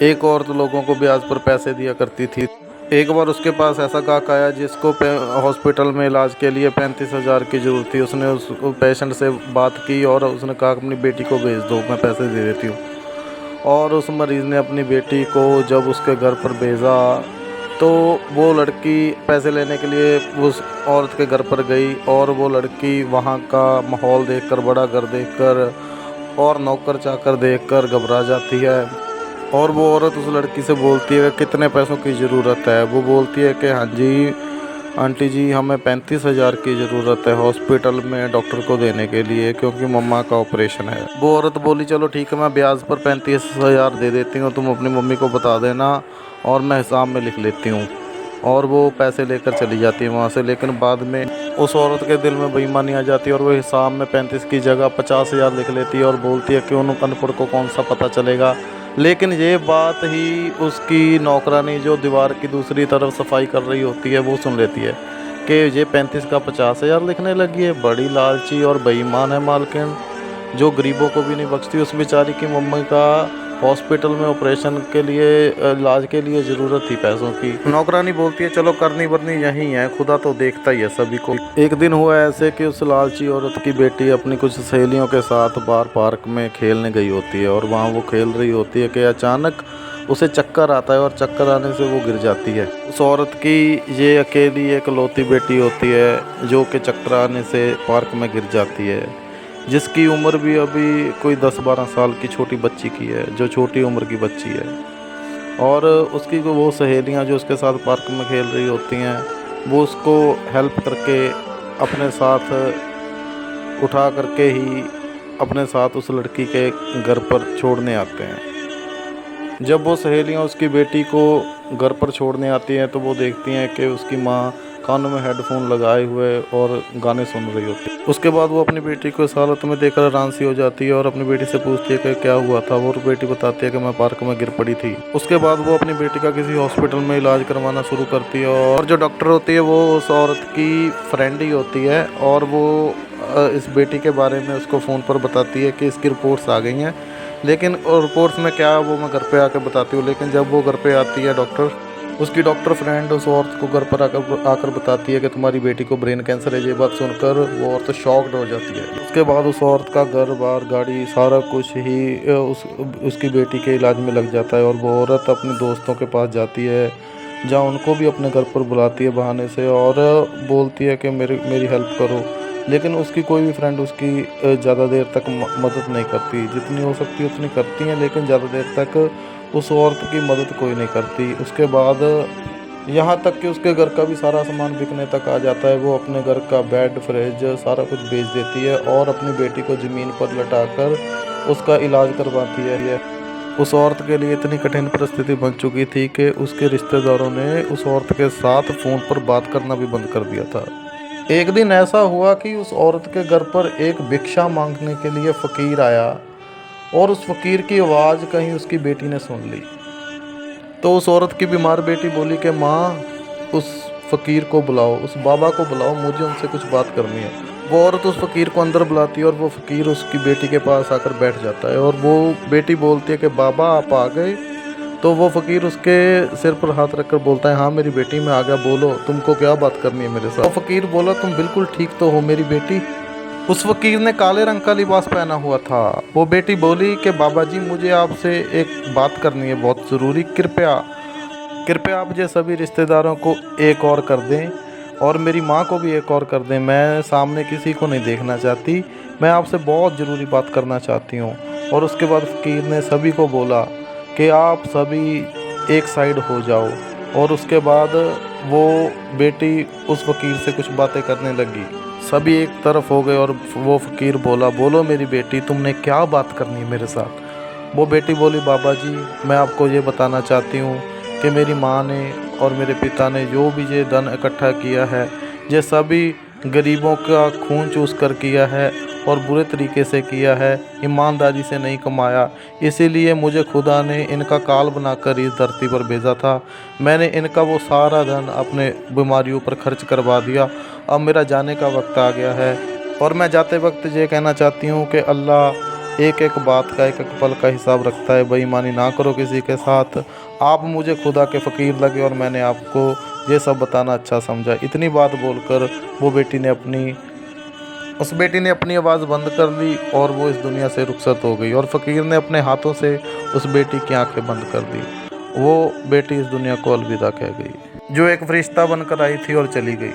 एक औरत लोगों को ब्याज पर पैसे दिया करती थी। एक बार उसके पास ऐसा गाहक आया जिसको हॉस्पिटल में इलाज के लिए 35,000 की ज़रूरत थी। उसने उस पेशेंट से बात की और उसने कहा अपनी बेटी को भेज दो, मैं पैसे दे देती हूँ। और उस मरीज़ ने अपनी बेटी को जब उसके घर पर भेजा तो वो लड़की पैसे लेने के लिए उस औरत के घर पर गई और वो लड़की वहाँ का माहौल देखकर, बड़ा घर देखकर और नौकर चाकर देखकर घबरा जाती है। और वो औरत उस लड़की से बोलती है कि कितने पैसों की ज़रूरत है। वो बोलती है कि हाँ जी आंटी जी, हमें 35,000 की ज़रूरत है हॉस्पिटल में डॉक्टर को देने के लिए, क्योंकि मम्मा का ऑपरेशन है। वो औरत बोली चलो ठीक है, मैं ब्याज पर 35,000 दे देती हूँ, तुम अपनी मम्मी को बता देना और मैं हिसाब में लिख लेती हूँ। और वो पैसे लेकर चली जाती है वहाँ से। लेकिन बाद में उस औरत के दिल में बेईमानी आ जाती है और वो हिसाब में 35 की जगह 50,000 लिख लेती है और बोलती है कि उन अनपढ़ को कौन सा पता चलेगा। लेकिन ये बात ही उसकी नौकरानी जो दीवार की दूसरी तरफ सफाई कर रही होती है वो सुन लेती है कि ये 35 का 50,000 लिखने लगी है। बड़ी लालची और बेईमान है मालकिन, जो गरीबों को भी नहीं बख्शती। उस बेचारी की मम्मी का हॉस्पिटल में ऑपरेशन के लिए, इलाज के लिए ज़रूरत थी पैसों की। नौकरानी बोलती है चलो करनी वरनी यहीं है, खुदा तो देखता ही है सभी को। एक दिन हुआ ऐसे कि उस लालची औरत की बेटी अपनी कुछ सहेलियों के साथ बाहर पार्क में खेलने गई होती है और वहाँ वो खेल रही होती है कि अचानक उसे चक्कर आता है और चक्कर आने से वो गिर जाती है। उस औरत की ये अकेली एकलौती बेटी होती है जो कि चक्कर आने से पार्क में गिर जाती है, जिसकी उम्र भी अभी कोई 10-12 साल की छोटी बच्ची की है, जो छोटी उम्र की बच्ची है। और उसकी वो सहेलियां जो उसके साथ पार्क में खेल रही होती हैं वो उसको हेल्प करके अपने साथ उठा करके ही अपने साथ उस लड़की के घर पर छोड़ने आते हैं। जब वो सहेलियां उसकी बेटी को घर पर छोड़ने आती हैं तो वो देखती हैं कि उसकी माँ कानों में हेडफोन लगाए हुए और गाने सुन रही होती है। उसके बाद वो अपनी बेटी को इस हालत में देखकर हैरान सी हो जाती है और अपनी बेटी से पूछती है कि क्या हुआ था। वो बेटी बताती है कि मैं पार्क में गिर पड़ी थी। उसके बाद वो अपनी बेटी का किसी हॉस्पिटल में इलाज करवाना शुरू करती है और जो डॉक्टर होती है वो उस औरत की फ्रेंड ही होती है और वो इस बेटी के बारे में उसको फ़ोन पर बताती है कि इसकी रिपोर्ट्स आ गई हैं। लेकिन रिपोर्ट्स में क्या वो मैं घर पे आकर बताती हूँ। लेकिन जब वो घर पे आती है उसकी डॉक्टर फ्रेंड उस औरत को घर पर आकर बताती है कि तुम्हारी बेटी को ब्रेन कैंसर है। ये बात सुनकर वो औरत शॉक्ड हो जाती है। उसके बाद उस औरत का घर बार गाड़ी सारा कुछ ही उसकी बेटी के इलाज में लग जाता है और वो औरत अपने दोस्तों के पास जाती है जहाँ उनको भी अपने घर पर बुलाती है बहाने से और बोलती है कि मेरी हेल्प करो। लेकिन उसकी कोई भी फ्रेंड उसकी ज़्यादा देर तक मदद नहीं करती। जितनी हो सकती है उतनी करती हैं लेकिन ज़्यादा देर तक उस औरत की मदद कोई नहीं करती। उसके बाद यहाँ तक कि उसके घर का भी सारा सामान बिकने तक आ जाता है। वो अपने घर का बेड, फ्रिज सारा कुछ बेच देती है और अपनी बेटी को ज़मीन पर लटाकर उसका इलाज करवाती है। उस औरत के लिए इतनी कठिन परिस्थिति बन चुकी थी कि उसके रिश्तेदारों ने उस औरत के साथ फ़ोन पर बात करना भी बंद कर दिया था। एक दिन ऐसा हुआ कि उस औरत के घर पर एक भिक्षा मांगने के लिए फ़कीर आया और उस फ़कीर की आवाज़ कहीं उसकी बेटी ने सुन ली। तो उस औरत की बीमार बेटी बोली कि माँ, उस फ़कीर को बुलाओ, उस बाबा को बुलाओ, मुझे उनसे कुछ बात करनी है। वो औरत उस फ़कीर को अंदर बुलाती है और वो फ़कीर उसकी बेटी के पास आकर बैठ जाता है और वो बेटी बोलती है कि बाबा आप आ गए। तो वो फ़कीर उसके सिर पर हाथ रखकर बोलता है हाँ मेरी बेटी मैं आ गया, बोलो तुमको क्या बात करनी है मेरे साथ। वो फ़कीर बोला तुम बिल्कुल ठीक तो हो मेरी बेटी। उस फ़कीर ने काले रंग का लिबास पहना हुआ था। वो बेटी बोली कि बाबा जी मुझे आपसे एक बात करनी है बहुत ज़रूरी, कृपया कृपया आप मुझे सभी रिश्तेदारों को एक और कर दें और मेरी माँ को भी एक और कर दें। मैं सामने किसी को नहीं देखना चाहती, मैं आपसे बहुत ज़रूरी बात करना चाहती हूँ। और उसके बाद फ़कीर ने सभी को बोला कि आप सभी एक साइड हो जाओ। और उसके बाद वो बेटी उस फ़कीर से कुछ बातें करने लगी। सभी एक तरफ हो गए और वो फ़कीर बोला बोलो मेरी बेटी तुमने क्या बात करनी है मेरे साथ। वो बेटी बोली बाबा जी मैं आपको ये बताना चाहती हूँ कि मेरी माँ ने और मेरे पिता ने जो भी ये धन इकट्ठा किया है ये सभी गरीबों का खून चूस कर किया है और बुरे तरीके से किया है, ईमानदारी से नहीं कमाया। इसीलिए मुझे खुदा ने इनका काल बनाकर इस धरती पर भेजा था। मैंने इनका वो सारा धन अपने बीमारियों पर खर्च करवा दिया। अब मेरा जाने का वक्त आ गया है और मैं जाते वक्त ये कहना चाहती हूँ कि अल्लाह एक एक बात का, एक एक पल का हिसाब रखता है। बेईमानी ना करो किसी के साथ। आप मुझे खुदा के फ़कीर लगे और मैंने आपको ये सब बताना अच्छा समझा। इतनी बात बोलकर उस बेटी ने अपनी आवाज़ बंद कर ली और वो इस दुनिया से रुखसत हो गई। और फ़कीर ने अपने हाथों से उस बेटी की आंखें बंद कर दी। वो बेटी इस दुनिया को अलविदा कह गई, जो एक फरिश्ता बनकर आई थी और चली गई।